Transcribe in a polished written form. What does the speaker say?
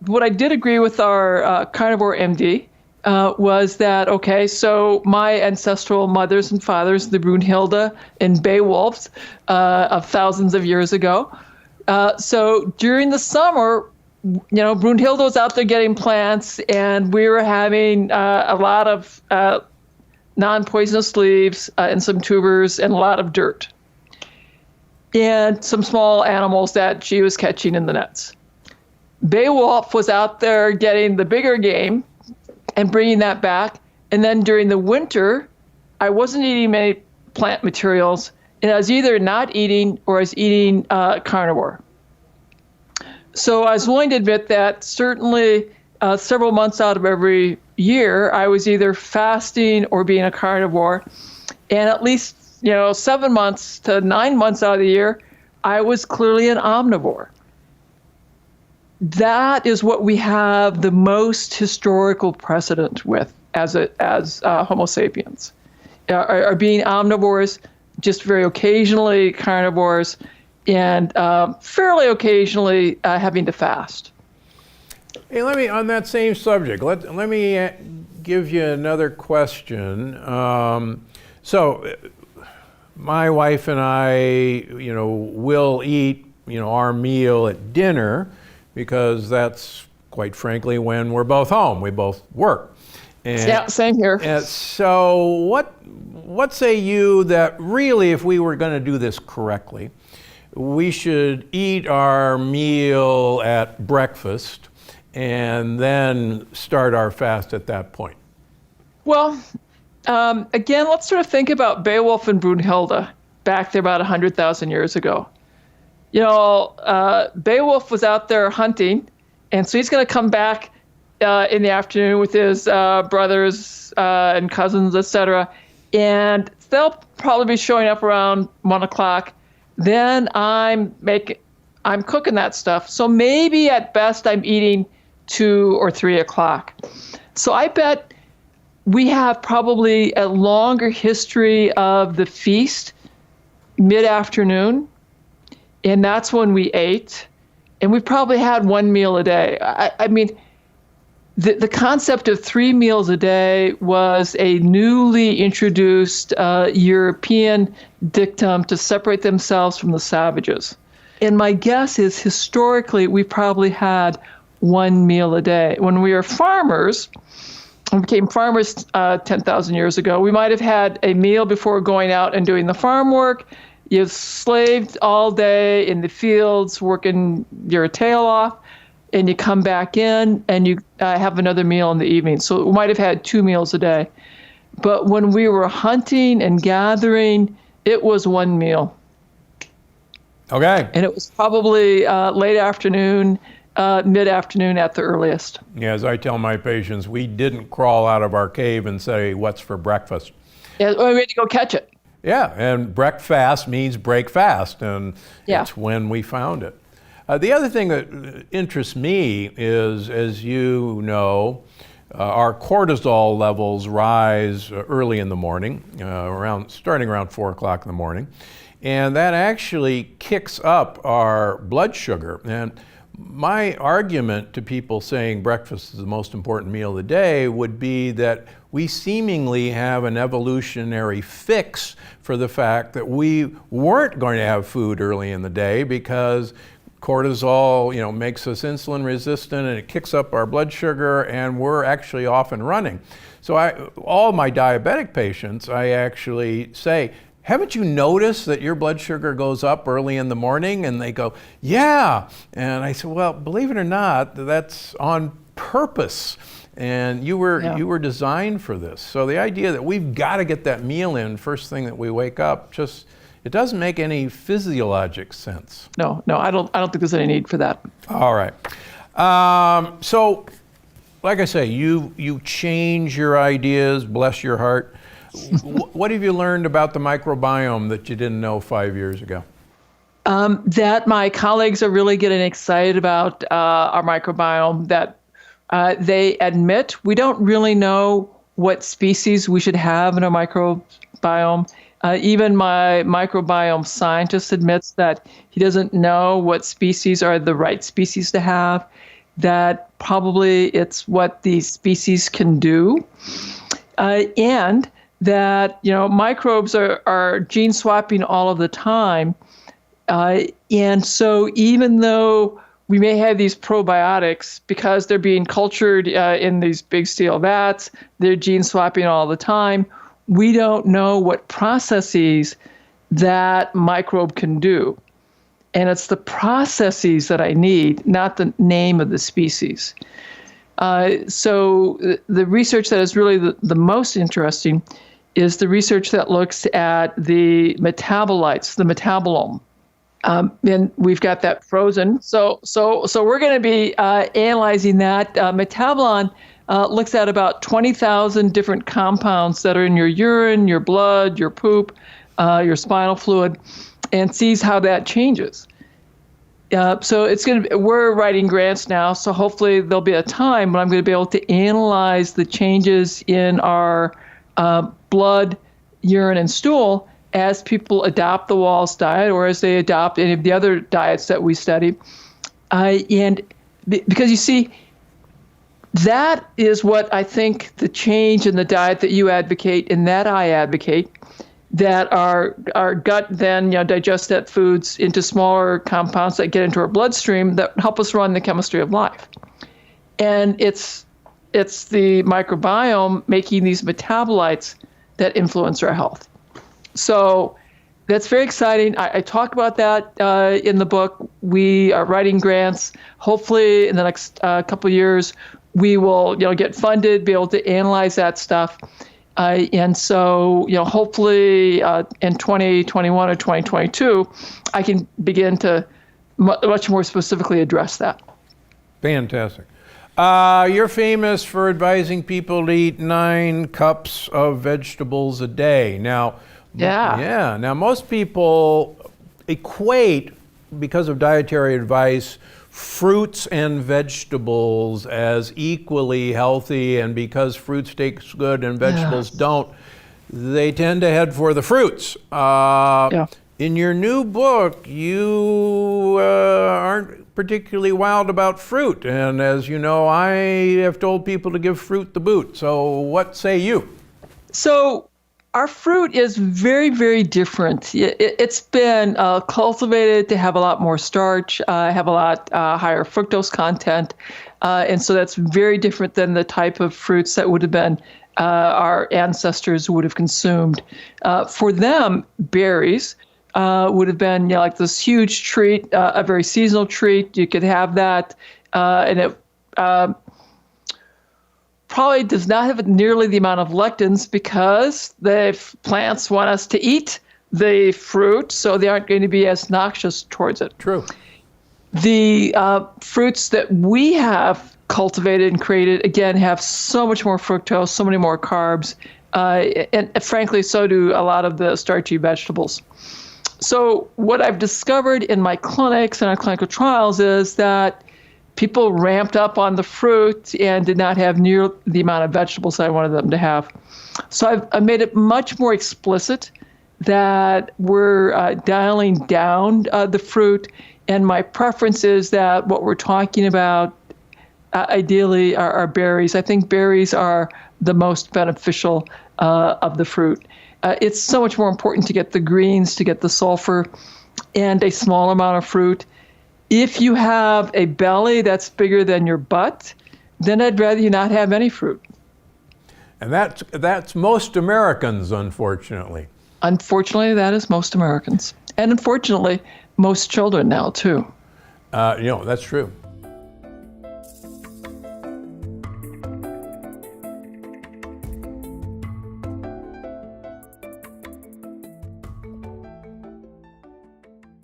what I did agree with our carnivore MD was that, okay, so my ancestral mothers and fathers, the Brunhilde and Beowulfs of thousands of years ago. So during the summer, Brunhilde was out there getting plants, and we were having a lot of non-poisonous leaves and some tubers and a lot of dirt and some small animals that she was catching in the nets. Beowulf was out there getting the bigger game and bringing that back. And then during the winter, I wasn't eating many plant materials, and I was either not eating or I was eating carnivore. So I was willing to admit that certainly several months out of every year, I was either fasting or being a carnivore. And at least 7 months to 9 months out of the year, I was clearly an omnivore. That is what we have the most historical precedent with as Homo sapiens, are being omnivores, just very occasionally carnivores, and fairly occasionally having to fast. Hey, let me, on that same subject, let me give you another question. So my wife and I, will eat, our meal at dinner, because that's, quite frankly, when we're both home. We both work. And, yeah, same here. And so what say you that really, if we were going to do this correctly, we should eat our meal at breakfast and then start our fast at that point? Well, again, let's sort of think about Beowulf and Brunhilde back there about 100,000 years ago. Beowulf was out there hunting, and so he's going to come back in the afternoon with his brothers and cousins, etc. And they'll probably be showing up around 1 o'clock. Then I'm cooking that stuff. So maybe at best I'm eating 2 or 3 o'clock. So I bet we have probably a longer history of the feast mid-afternoon, and that's when we ate. And we probably had one meal a day. I mean, the concept of 3 meals a day was a newly introduced European dictum to separate themselves from the savages. And my guess is historically we probably had 1 meal a day. When we were farmers, we became farmers 10,000 years ago, we might have had a meal before going out and doing the farm work. You've slaved all day in the fields, working your tail off, and you come back in and you have another meal in the evening. So we might have had 2 meals a day. But when we were hunting and gathering, it was 1 meal. Okay. And it was probably late afternoon, mid-afternoon at the earliest. Yeah, as I tell my patients, we didn't crawl out of our cave and say, what's for breakfast? Yeah, we had to go catch it. Yeah, and breakfast means break fast, and yeah. It's when we found it. The other thing that interests me is, as you know, our cortisol levels rise early in the morning, starting around 4 o'clock in the morning, and that actually kicks up our blood sugar. And my argument to people saying breakfast is the most important meal of the day would be that we seemingly have an evolutionary fix for the fact that we weren't going to have food early in the day because cortisol, makes us insulin resistant and it kicks up our blood sugar and we're actually off and running. So all my diabetic patients, I actually say, haven't you noticed that your blood sugar goes up early in the morning? And they go, yeah. And I said, well, believe it or not, that's on purpose. And you were designed for this. So the idea that we've got to get that meal in first thing that we wake up, it doesn't make any physiologic sense. No, I don't think there's any need for that. All right. So, like I say, you change your ideas, bless your heart. What have you learned about the microbiome that you didn't know 5 years ago? That my colleagues are really getting excited about our microbiome, that they admit we don't really know what species we should have in our microbiome. Even my microbiome scientist admits that he doesn't know what species are the right species to have. that probably it's what these species can do, and that microbes are gene swapping all of the time, and so even though we may have these probiotics, because they're being cultured in these big steel vats, they're gene swapping all the time, we don't know what processes that microbe can do. And it's the processes that I need, not the name of the species. So the research that is really the most interesting is the research that looks at the metabolites, the metabolome. And we've got that frozen. So we're going to be analyzing that. Metabolon looks at about 20,000 different compounds that are in your urine, your blood, your poop, your spinal fluid, and sees how that changes. So we're writing grants now, so hopefully there'll be a time when I'm going to be able to analyze the changes in our blood, urine, and stool as people adopt the Wahls diet or as they adopt any of the other diets that we study. And because you see, that is what I think the change in the diet that you advocate and that I advocate, that our gut then digests that foods into smaller compounds that get into our bloodstream that help us run the chemistry of life. And it's the microbiome making these metabolites that influence our health. So that's very exciting. I talk about that in the book. We are writing grants. Hopefully in the next couple of years, we will get funded, be able to analyze that stuff. And so, hopefully in 2021 or 2022, I can begin to much more specifically address that. Fantastic. You're famous for advising people to eat 9 cups of vegetables a day. Now, Now, most people equate, because of dietary advice, fruits and vegetables as equally healthy, and because fruits taste good and vegetables don't, they tend to head for the fruits. In your new book, you aren't particularly wild about fruit, and as you know, I have told people to give fruit the boot. So what say you? So our fruit is very, very different. It's been cultivated to have a lot more starch, have a lot higher fructose content, and so that's very different than the type of fruits that would have been our ancestors would have consumed. For them, berries would have been like this huge treat, a very seasonal treat. You could have that, and it probably does not have nearly the amount of lectins because the plants want us to eat the fruit, so they aren't going to be as noxious towards it. True. The fruits that we have cultivated and created, again, have so much more fructose, so many more carbs, and frankly, so do a lot of the starchy vegetables. So what I've discovered in my clinics and our clinical trials is that people ramped up on the fruit and did not have near the amount of vegetables I wanted them to have. So I've made it much more explicit that we're dialing down the fruit, and my preference is that what we're talking about ideally are berries. I think berries are the most beneficial of the fruit. It's so much more important to get the greens, to get the sulfur, and a small amount of fruit. If you have a belly that's bigger than your butt, then I'd rather you not have any fruit. And that's most Americans, unfortunately. Unfortunately, that is most Americans. And unfortunately, most children now, too. That's true.